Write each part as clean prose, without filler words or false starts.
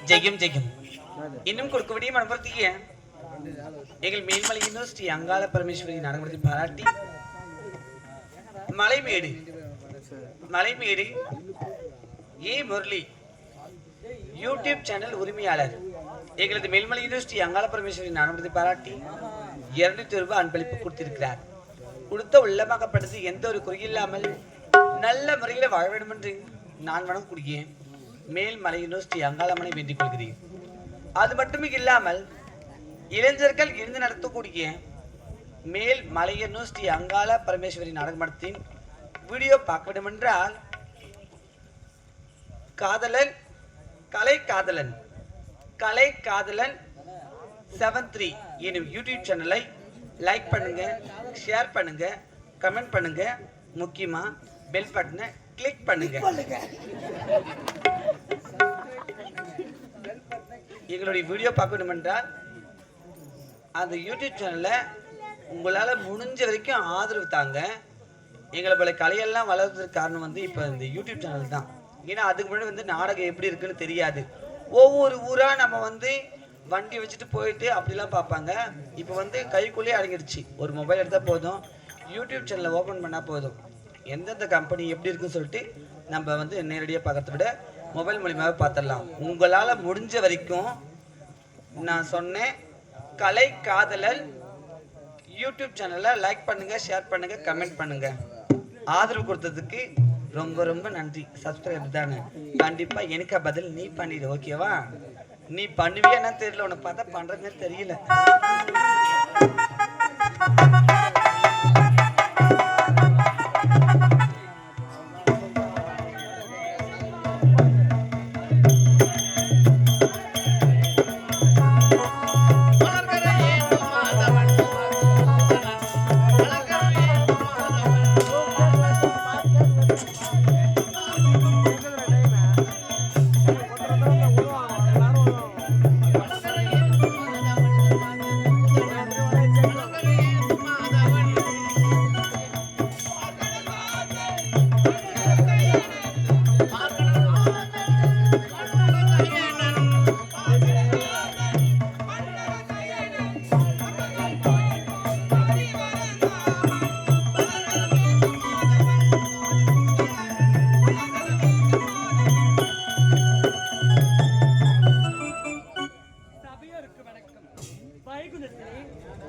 ஜெயம் ஜெயம் இன்னும் கொடுக்க விடிய மனப்படுத்திய எங்கள் மேல்மலை யூனிவர்சிட்டி அங்காள பரமேஸ்வரி நாடகத்தை பாராட்டி மலைமேடு ஏ முரளி யூடியூப் சேனல் உரிமையாளர் எங்களது மேல்மலை யூனிவர்சிட்டி அங்காள பரமேஸ்வரி நாடகத்தை பாராட்டி 200 ரூபாய் அன்பளிப்பு கொடுத்திருக்கிறார். கொடுத்த உள்ளமாகப்படுத்தி எந்த ஒரு குறையில்லாமல் நல்ல முறையில் வாழ வேண்டும் என்று நான் வணங்கக்கூடிய மேல்மலை யூனிவர்சிட்டி அங்காளம்மனை வேண்டிக் கொள்கிறேன். அது மட்டுமே இல்லாமல் இளைஞர்கள் இருந்து நடத்தக்கூடிய மேல்மலை யூனிவர்சிட்டி அங்காள பரமேஸ்வரி நாடக மன்றத்தின் வீடியோ பார்க்க வேண்டும் என்றால் கலை காதலன் 73 எனும் யூடியூப் சேனலை லைக் பண்ணுங்க, ஷேர் பண்ணுங்க, கமெண்ட் பண்ணுங்க, முக்கியமா பெல் பட்டனை கிளிக் பண்ணுங்க. எங்களுடைய வீடியோ பார்க்க வேண்டும் என்றால் அந்த யூடியூப் சேனலை உங்களால் முடிஞ்ச வரைக்கும் ஆதரவு தாங்க. எங்களை போல கலையெல்லாம் வளர்றதுக்கு காரணம் வந்து இப்போ இந்த யூடியூப் சேனல் தான். ஏன்னா அதுக்கு முன்னாடி வந்து நாடகம் எப்படி இருக்குன்னு தெரியாது. ஒவ்வொரு ஊராக நம்ம வந்து வண்டி வச்சுட்டு போயிட்டு அப்படிலாம் பார்ப்பாங்க. இப்போ வந்து கைக்குள்ளேயே அடங்கிடுச்சு. ஒரு மொபைல் எடுத்தால் போதும், யூடியூப் சேனலை ஓப்பன் பண்ணால் போதும், எந்தெந்த கம்பெனி எப்படி இருக்குன்னு சொல்லிட்டு நம்ம வந்து நேரடியாக பார்க்கறத விட மொபைல் மூலியமாகவே பார்த்துடலாம். உங்களால் முடிஞ்ச வரைக்கும் நான் சொன்னேன் கலை காதலர் யூடியூப் சேனலை லைக் பண்ணுங்க, ஷேர் பண்ணுங்க, கமெண்ட் பண்ணுங்க. ஆதரவு கொடுத்ததுக்கு ரொம்ப ரொம்ப நன்றி. சப்ஸ்கிரைப் தானே, கண்டிப்பா எனக்கு பதில் நீ பண்ணிடு, ஓகேவா? நீ பண்ணுவியா என்ன தெரியல, உனக்கு பார்த்தா பண்றதுன்னு தெரியல.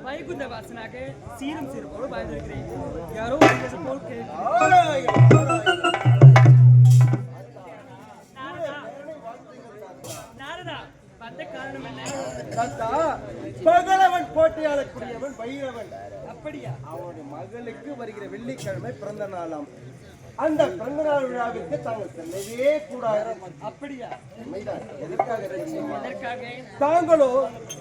வைகுந்த வாசனாக சீரும் சிறுபோடு வாழ்ந்திருக்கிறேன். யாரோ போல் நாரதா வந்த காரணம் என்ன? பகலவன் போட்டியாளக்கூடியவன் பைரவன். அப்படியா? அவனுடைய மகளுக்கு வருகிற வெள்ளிக்கிழமை பிறந்த நாளாம். அந்த பிறந்த நாள் விழாவிற்கு தாங்கள் செல்லவே கூடாது. அப்படியா? எதற்காக? தாங்களோ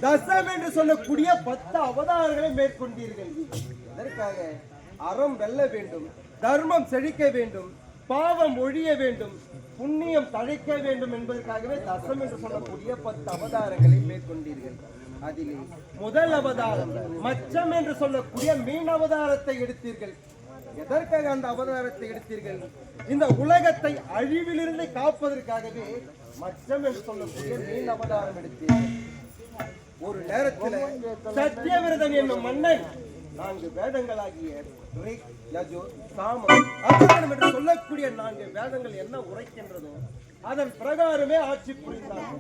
தசம் என்று சொல்லக்கூடிய 10 அவதாரங்களை மேற்கொண்டீர்கள். எதற்காக? அறம் வெல்ல வேண்டும், தர்மம் செழிக்க வேண்டும், பாவம் ஒழிய வேண்டும், புண்ணியம் தழைக்க வேண்டும் என்பதற்காகவே தசம் என்று சொல்லக்கூடிய 10 அவதாரங்களை மேற்கொண்டீர்கள். அதிலே முதல் அவதாரம் மச்சம் என்று சொல்லக்கூடிய மீன் அவதாரத்தை எடுத்தீர்கள். எதற்காக அந்த அவதாரத்தை எடுத்தீர்கள்? இந்த உலகத்தை அழிவிலிருந்து காப்பதற்காகவே மச்சம் என்று சொல்லக்கூடிய மீன் அவதாரம் எடுத்தீர்கள். ஒரு நேரத்தில் சத்தியவிரதன் என்னும் மன்னன் 4 வேதங்களாகிய ரிக், யஜுர், சாமம், அதர்வணம் என்று சொல்லக்கூடிய 4 வேதங்கள் என்ன உரைக்கின்றதோ அதன் பிரகாரமே ஆட்சி புரிந்தார்.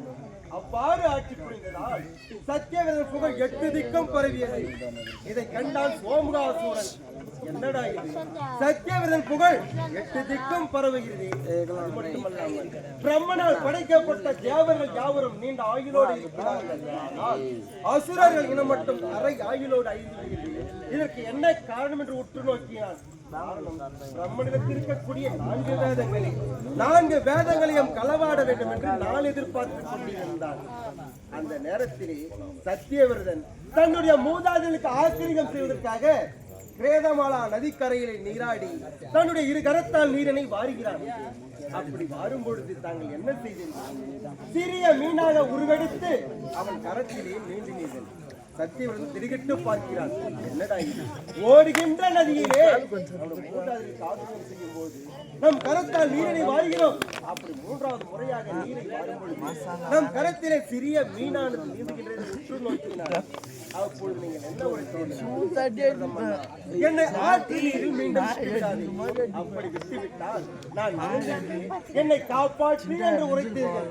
அவ்வாறு ஆட்சி புரிந்ததால் சத்தியவிரதன் புகழ் 8 திக்கும் பரவியது. இதை கண்டால் சோமுகாசூரன், என்னடா இது, சத்தியவிரதன் புகழ் 8 திக்கும் பரவுகிறது. அது மட்டுமல்லாமல் பிரம்மனால் படைக்கப்பட்ட தேவர்கள் யாவரும் நீண்ட ஆயுளோடு இருக்கிறார்கள். ஆனால் அசுரர்கள் இனம் மட்டும் அரை ஆயுளோடு அழிந்து வருகிறது. இதற்கு என்ன காரணம் என்று உற்று நோக்கினான். பிரம்மனிடத்தில் இருக்கக்கூடிய 4 வேதங்களையும் களவாட வேண்டும் என்று நான் எதிர்பார்த்துக் கொண்டிருந்தான். அந்த நேரத்திலே சத்தியவிரதன் தன்னுடைய மூதாதையர்களுக்கு ஆச்சரியம் செய்வதற்காக கிரேதமாலா நதிக்கரையிலே நீராடி தன்னுடைய 2 கரத்தால் நீரினை வாருகிறார். அப்படி வாரும் பொழுது தாங்கள் என்ன செய்தீர்கள்? சிறிய மீனாக உருவெடுத்து அவன் கரத்திலே நீந்தினீர்கள். சத்தியவரதன் திடுக்கிட்டு பார்க்கிறான். என்னடா இது? ஓடுகின்ற நதியிலே அவனும் மூன்றாவது சாதனை செய்யும் போது நம் கரத்தால் நீரை வாருகிறோம். அப்படி மூன்றாவது முறையாக நீரை வாரும் பொழுது நம் கரத்திலே சிறிய மீனானது நீந்துகின்றது உற்று நோக்கினார். அப்பொழுது நீங்கள் என்ன ஒரு என்னை ஆற்று நீரில் மீண்டும் விட்டுவிடாதே. அப்படி விட்டுவிட்டால் நான் என்னை காப்பாற்றி என்று உரைத்தீர்கள்.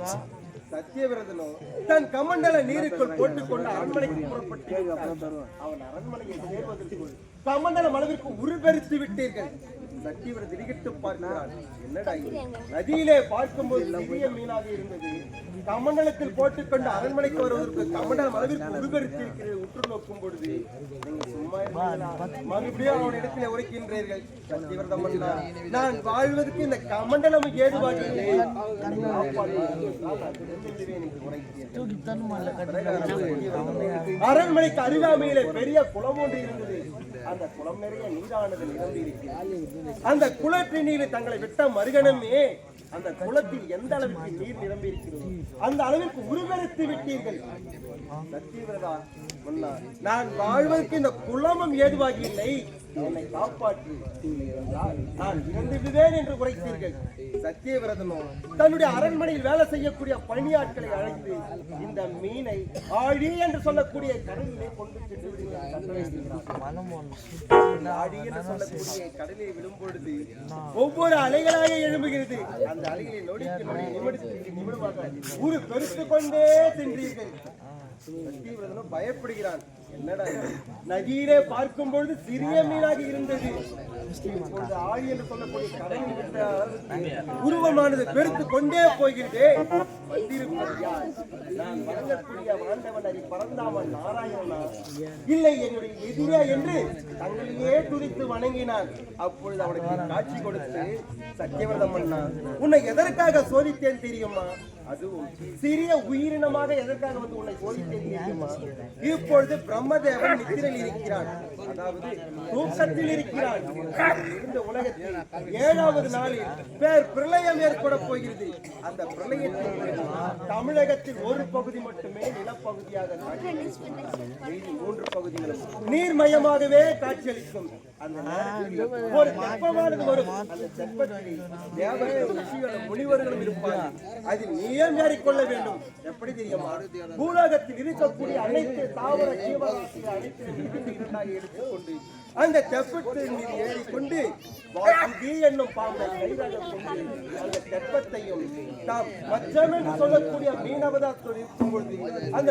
சத்தியவிரதனோ தன் கமண்டல நீருக்குள் போட்டுக்கொண்டு அரண்மனைக்கு புறப்பட்டு அவன் அரண்மனையில் சேர்வதற்குள் கமண்டலம் அளவிற்கு உருபெருத்து விட்டீர்கள். சத்தியவிரதன் திடுக்கிட்டு பார்க்கிறான். என்னடா இது? நதியிலே பார்க்கும்போது சிறிய மீனாக இருந்தது. கமண்டலத்தில் போட்டுக்கொண்டு அரண்மனைக்கு வருவதற்கு கமண்டலம் அளவிற்கு உருபெருத்து இருக்கிறது. உற்று நோக்கும் பொழுது நீங்கள் சும்மா மறுபடியும் அவன் இடத்திலே உரைக்கின்றீர்கள். சத்தியவிரதம் நான் வாழ்வதற்கு இந்த கமண்டலம் ஏதுவாக அரண்மனைக்கு அருகாமையிலே பெரிய குளம் ஒன்று இருந்தது. அந்த குளம் நிறைய நீரானது நிரம்பி இருக்கிறது. அந்த குளத்தின் நீர் தங்களை விட்ட மறுகணமே அந்த குளத்தில் எந்த அளவுக்கு நீர் நிரம்பி இருக்கிறது அந்த அளவிற்கு உருவெடுத்து விட்டீர்கள். சத்தியவிரதா, நான் வாழ்வதற்கு இந்த குளமும் ஏதுவாகி இல்லை. என்னை காப்பாற்றி நான் இறந்து விடுவேன் என்று உரைத்தீர்கள். சத்தியவிரதனோ தன்னுடைய அரண்மனையில் வேலை செய்யக்கூடிய பணியாட்களை அழைத்து இந்த மீனை ஆழி என்று சொல்லக்கூடிய கடலிலே கொண்டு சென்று ஆழி என்று சொல்லக்கூடிய கடலிலே விழும் பொழுது ஒவ்வொரு அலைகளாக எழும்புகிறது. அந்த அலைகளை நொடிக்கு நிமிடமாக ஒரு பெருத்து கொண்டே சென்றீர்கள். சத்தியவிரதனும் பயப்படுகிறான். என்னடா நதியிலே பார்க்கும் பொழுது சிறிய மீனாக இருந்தது. இப்பொழுது ஆழி என்று சொல்லக்கூடிய கடலில் உருவமானது பெருத்து கொண்டே போகிறது. வந்திருப்பது யார்? நான் வணங்கக்கூடிய வாண்டவன் அறி பரந்தாமன் நாராயணனா இல்லை என்னுடைய எதிரே என்று தங்களையே துதித்து வணங்கினான். அப்பொழுது அவனுக்கு காட்சி கொடுத்து, சத்தியவிரதம் அண்ணா, உன்னை எதற்காக சோதித்தேன் தெரியுமா? அதுவும் சிறிய உயிரினமாக எதற்காக வந்து உன்னை சோதித்தேன் தெரியுமா? இப்பொழுது பிரம்மதேவன் நித்திரையில் இருக்கிறான், அதாவது தூக்கத்தில் இருக்கிறான். இருந்த உலகத்தில் 7வது நாளில் பேர் பிரளயம் ஏற்பட போகிறது. அந்த பிரளயத்தில் தமிழகத்தில் ஒரு பகுதி மட்டுமே நிலப்பகுதியாக காட்சியளிக்கும். 3 பகுதிகளும் நீர்மயமாகவே காட்சியளிக்கும். அந்த நேரத்தில் ஒரு தெப்பமானது வரும். அந்த தெப்பத்தில் தேவர்களும் ரிஷிகளும் முனிவர்களும் இருப்பார்கள். அதில் நீயம் ஏறிக்கொள்ள வேண்டும். எப்படி தெரியுமா? பூலோகத்தில் இருக்கக்கூடிய அனைத்து தாவர ஜீவராசிகள் அனைத்து எடுத்துக்கொண்டு அந்த தெப்பத்தின் மீது ஏறிக்கொண்டு வாசுகி என்னும் பாம்பை கைதாக கொண்டு அந்த தெப்பத்தையும் தாம் மச்சம் என்று சொல்லக்கூடிய மீனவதாத்தோடு இருக்கும் பொழுது அந்த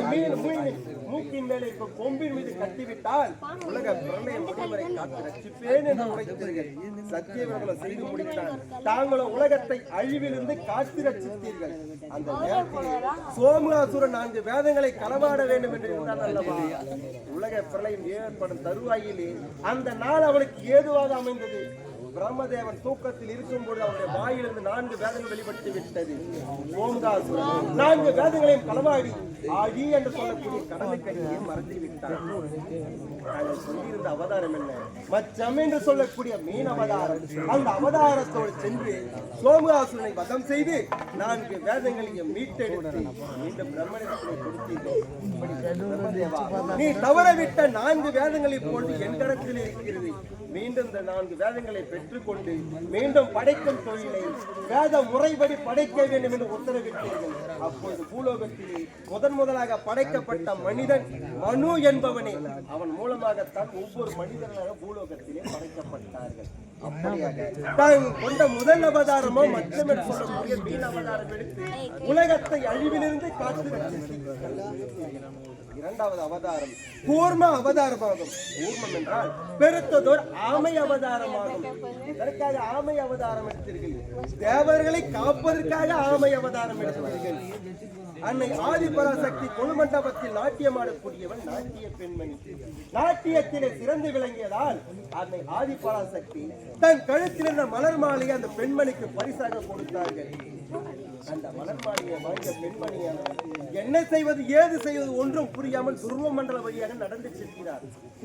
மூக்கின் மேலே இருக்கும் கொம்பின் மீது கட்டிவிட்டால் உலக பிரளயம் முடிவரை காத்து ரட்சிப்பேன் என்று உரைத்தீர்கள். சத்தியவிரதம் செய்து முடித்தார். தாங்களும் உலகத்தை அழிவிலிருந்து காத்து ரட்சித்தீர்கள். அந்த நேரத்தில் சோமகாசுரன் 4 வேதங்களை களவாட வேண்டும் என்று இருந்தார் அல்லவா? உலக பிரளயம் ஏற்படும் தருவாயிலே அந்த நாள் அவனுக்கு ஏதுவாக அமைந்தது. பிரம்மதேவன் தூக்கத்தில் இருக்கும்போது அவருடைய வாயிலிருந்து 4 வேதங்கள் வெளிப்பட்டு விட்டது. ஓம்காசுரன் 4 வேதங்களையும் களவாடி ஆழி என்று சொல்லக்கூடிய கடலுக்கடியை மறந்து விட்டார். சொல்லியிருந்த அவதாரம் என்ன? மச்சம் என்று சொல்லக்கூடிய மீன் அவதாரம். அந்த அவதாரத்தோடு சென்று சோமகாசுரனை வதம் செய்து 4 வேதங்களையும் மீட்டெடுத்து மீண்டும் பிரம்மனிடத்திலே கொடுத்தீர்கள். நீ தவறவிட்ட 4 வேதங்கள் இப்பொழுது என் கடத்தில் இருக்கிறது. மீண்டும் இந்த 4 வேதங்களை பெற்றுக்கொண்டு மீண்டும் படைக்கும் தொழிலை வேத முறைப்படி படைக்க வேண்டும் என்று உத்தரவிட்டீர்கள். அப்பொழுது பூலோகத்திலே முதலாக படைக்கப்பட்ட மனிதன் மனு என்பவனே. அவன் மூலமாகத்தான் ஒவ்வொரு மனிதனாக பூலோகத்திலே படைக்கப்பட்டார்கள். அப்படியாக தான் கொண்ட முதல் அவதாரமோ மச்சம் என்று சொல்லக்கூடிய மீன் அவதாரம் எடுத்து உலகத்தை அழிவிலிருந்து காத்து இரண்டாவது அவதாரம் கூர்ம அவதாரமாகும். கூர்மம் என்றால் பெருத்ததோர் ஆமை அவதாரமாகும். இதற்காக ஆமை அவதாரம் எடுத்தீர்கள். தேவர்களை காப்பதற்காக ஆமை அவதாரம் எடுத்தீர்கள். அன்னை ஆதிபராசக்தி கொழுமண்டபத்தில் நாட்டியமாடக்கூடியவன் நாட்டிய பெண்மணி. நாட்டியத்திலே சிறந்து விளங்கியதால் அன்னை ஆதிபராசக்தி தன் கழுத்தில் இருந்த மலர் மாலையை அந்த பெண்மணிக்கு பரிசாக கொடுத்தார்கள். அந்த மலர் மாலையை வாங்கிய பெண்மணியானவர் என்ன செய்வது ஏது செய்வது ஒன்றும் புரியாமல் துருவ மண்டல வழியாக நடந்து செல்கிறார்.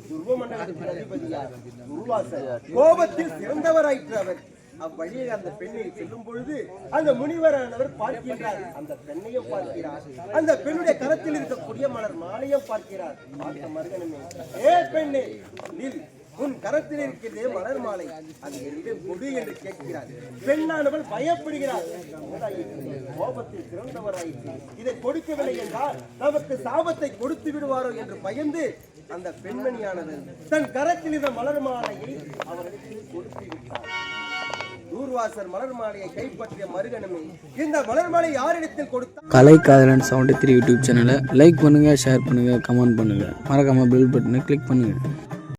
துருவ மண்டலத்தின் அதிபதியார் துர்வாசர் கோபத்தில் சிறந்தவராயிற்று. அவர் அவ்வழியே அந்த பெண்ணை செல்லும் பொழுது அந்த முனிவரானவர் பார்க்கின்றார். அந்த பெண்ணையும் பார்க்கிறார். அந்த பெண்ணுடைய கரத்தில் இருக்கக்கூடிய மலர் மாலையும் பார்க்கிறார். பார்த்த மருகனமே, ஏ பெண்ணே, நில், உன் கரத்தில் இருக்கிறதே மலர் மாலை, அது என்னிடம் கொடு என்று கேட்கிறார். பெண்ணானவள் பயப்படுகிறார். கோபத்தில் சிறந்தவராயிற்று, இதை கொடுக்கவில்லை என்றால் நமக்கு சாபத்தை கொடுத்து விடுவாரோ என்று பயந்து அந்த பெண்மணியானவர் தன் கரத்தில் இருந்த மலர் மாலையை அவர்களுக்கு கொடுத்து விட்டார். தூர்வாசர் மலர் மாலையை கைப்பற்றிய மருகனமே, இந்த மலர் மாலை யாரிடத்தில் கொடுத்தார்? கலைக்காதலன் 73 யூடியூப் சேனலை லைக் பண்ணுங்க, ஷேர் பண்ணுங்க, கமெண்ட் பண்ணுங்க, மறக்காம பெல் பட்டனை கிளிக் பண்ணுங்க.